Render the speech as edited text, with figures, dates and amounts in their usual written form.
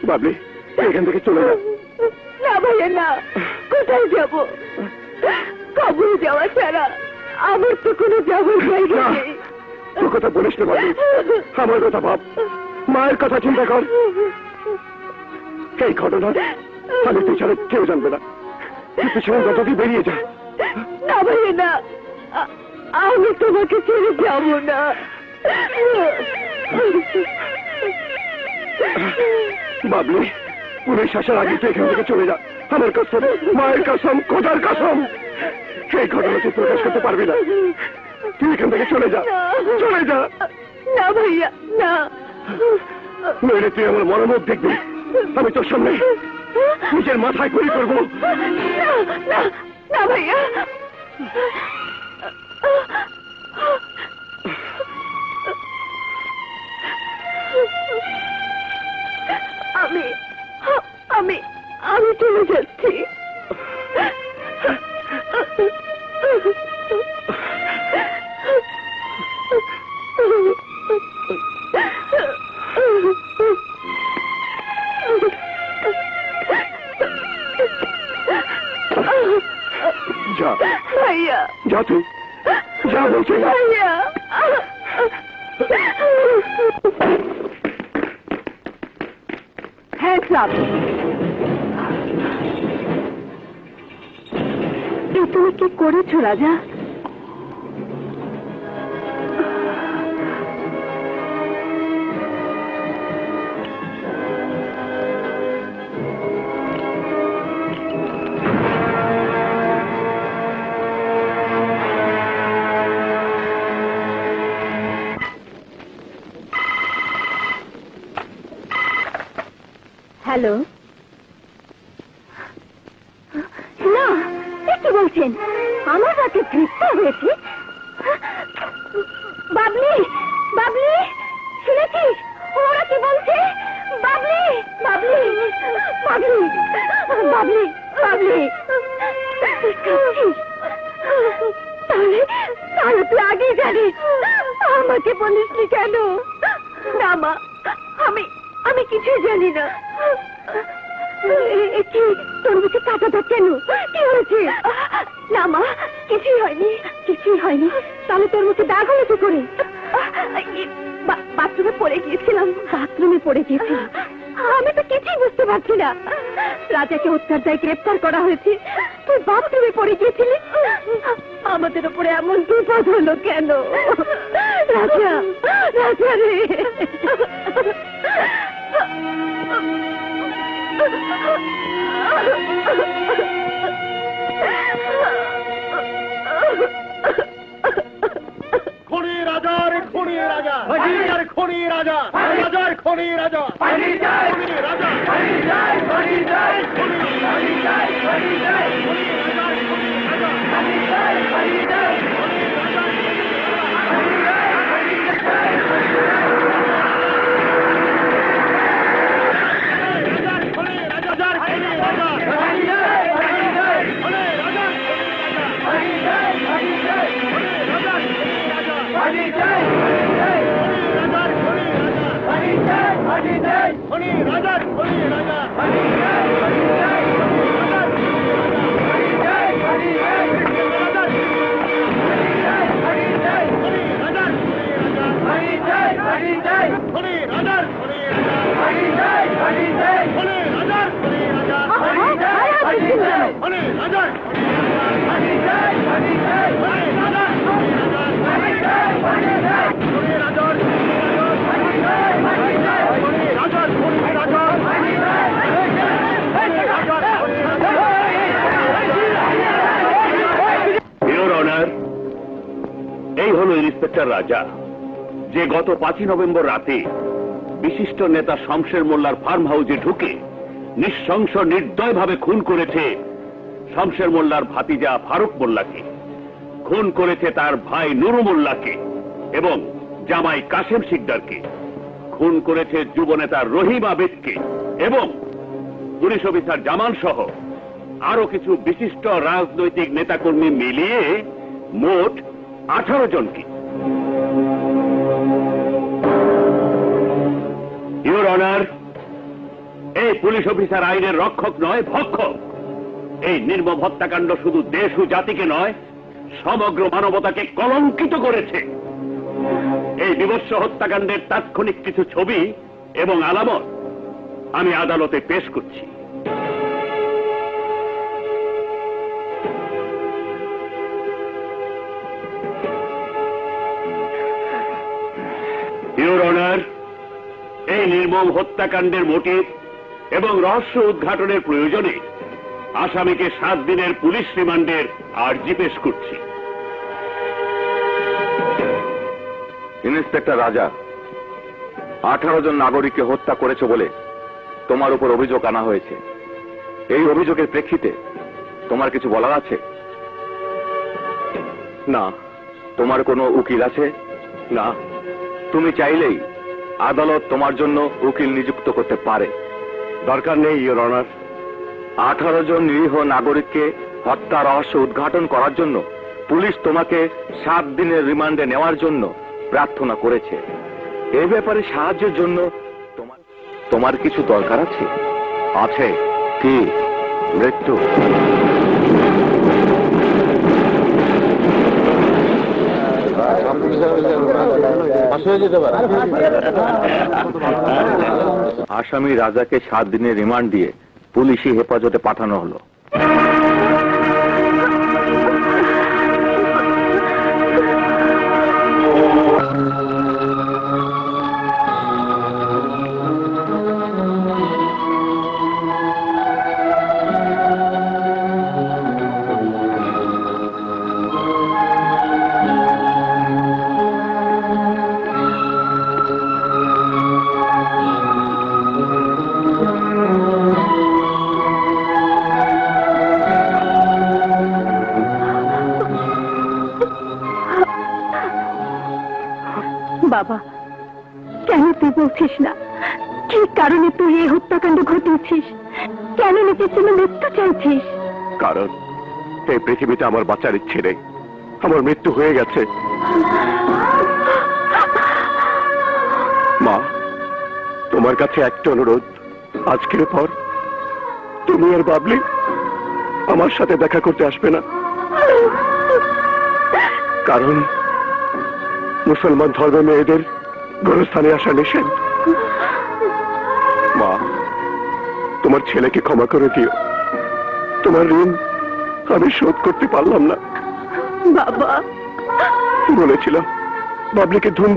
বাবলি, এখান থেকে চলে যা। না ভাইয়া না, কোথায় যাব? কবরে যাওয়া ছাড়া আমার তো কোনো যাওয়ার জায়গা নেই। তোর কথা বলিস না বাবলি, আমার কথা ভাব, মায়ের কথা চিন্তা কর। এই ঘটনা আমি পিছনে কেউ জানবে না, পিছনে যদি বেরিয়ে যা। না ভাইয়া না, আমি তোমাকে ছেড়ে যাব না। বাবলি, পুলিশ আসার আগে তুই এখান থেকে চলে যা। আমার কসম, মায়ের কসম, খোদার কসম, এই ঘটনা তুই প্রকাশ করতে পারবি না। তুই এখান থেকে চলে যা, চলে যা। না ভাইয়া না, নইলে তুই আমার মনোমুখ দেখবি, আমি তোর সামনে নিজের মাথায় গুলি করবো। না না ভাইয়া, আমি আমি আমি চলে যাচ্ছি। যা ভাইয়া, যা, তুই যা বলছি। ভাইয়া, হ্যাঁ সব তুমি কি করেছো রাজা? হ্যালো, না কি বলছেন? আমার রাতে গ্রেফতার হয়েছে? বাবলি, বাবলি, শুনেছিস ওরা কি বলছে? বাবলি, বাবলি, বাবলি, বাবলি, বাবলি, তাহলে তাহলে তুই আগেই জানিস, আমাকে বলিসনি কেন? না মা, আমি কিছুই জানি না। কি তোর মুখে কাটা দাগ কেন? কি হয়েছে? না মা, কিছুই হয়নি, কিছুই হয়নি। তাহলে তোর মুখে দাগ হলো কি করে? বাথরুমে পড়ে গিয়েছিলাম। বাথরুমে পড়ে গিয়েছিলাম? আমি তো কিছুই বুঝতে পারছি না। রাজাকে হত্যার দায়ে গ্রেফতার করা হয়েছে, তুই বাথরুমে পড়ে গিয়েছিলি? আমাদের উপরে এমন বিপদ হলো কেন? রাজা, রাজা রে, খনি রাজার খনি রাজা, রাজার খনি রাজা, রাজার খনি রাজা, খনি রাজা, খনি রাজা, খনি রাজা, খনি এই হলো ইন্সপেক্টর রাজা, যে গত 5 নভেম্বর রাতে বিশিষ্ট নেতা শমশের মোল্লার ফার্ম হাউসে ঢুকে নিঃশংস নির্দয়ভাবে খুন করেছে শমশের মোল্লার ভাতিজা ফারুক মোল্লাকে, খুন করেছে তার ভাই নুরু মোল্লাকে এবং জামাই কাশেম শিকদারকে, খুন করেছে যুবনেতা রহিম আবেদকে এবং পুলিশ অফিসার জামান সহ আরো কিছু বিশিষ্ট রাজনৈতিক নেতাকর্মী মিলিয়ে মোট 18 জনকে। ইউর অনার, এই পুলিশ অফিসার আইনের রক্ষক নয়, ভক্ষক। এই নির্মম হত্যাকাণ্ড শুধু দেশ ও জাতিকে নয়, সমগ্র মানবতাকে কলঙ্কিত করেছে। এই বিভৎস হত্যাকাণ্ডের তাৎক্ষণিক কিছু ছবি এবং আলামত আমি আদালতে পেশ করছি। ইউর অনার, এই নির্মম হত্যাকাণ্ডের মোটিভ এবং রহস্য উদ্ঘাটনের প্রয়োজনে আসামিকে 7 দিনের পুলিশ রিমান্ডের আর্জি পেশ করছি। ইন্সপেক্টর রাজা, 18 জন নাগরিককে হত্যা করেছে বলে তোমার উপর অভিযোগ আনা হয়েছে। এই অভিযোগের প্রেক্ষিতে তোমার কিছু বলার আছে? না। তোমার কোনো উকিল আছে? না। তুমি চাইলেই আদালত তোমার জন্য উকিল নিযুক্ত করতে পারে। দরকার নেই ইওর অনার। 18 জন নিরীহ নাগরিককে হত্যা রহস্য উদ্ঘাটন করার জন্য পুলিশ তোমাকে 7 দিনের রিমান্ডে নেওয়ার জন্য প্রার্থনা করেছে। এই ব্যাপারে সাহায্যের জন্য তোমার কিছু দরকার আছে? আছে। কি? মৃত্যু। আসামি রাজাকে 7 দিনের রিমান্ড দিয়ে পুলিশি হেফাজতে পাঠানো হলো। বাবা, কেন তুই বলছিস না কি কারণে তুই এই হত্যাকাণ্ড ঘটিয়েছিস? কেন নিজের জন্য মৃত্যু চাইছিস? কারণ এই পৃথিবীতে আমার বাঁচার ইচ্ছে নেই, আমার মৃত্যু হয়ে গেছে। মা, তোমার কাছে একটা অনুরোধ, আজকের পর তুমি আর বাবলি আমার সাথে দেখা করতে আসবে না। কারণ মুসলমান ধর্মের মেয়েদের গোরস্থানে আসা নিষেধ। মা, তোমার ছেলেকে ক্ষমা করে দিও। তোমার ঋণ আমি শোধ করতে পারলাম না। বাবা, বলেছিলাম বাবলিকে ধুম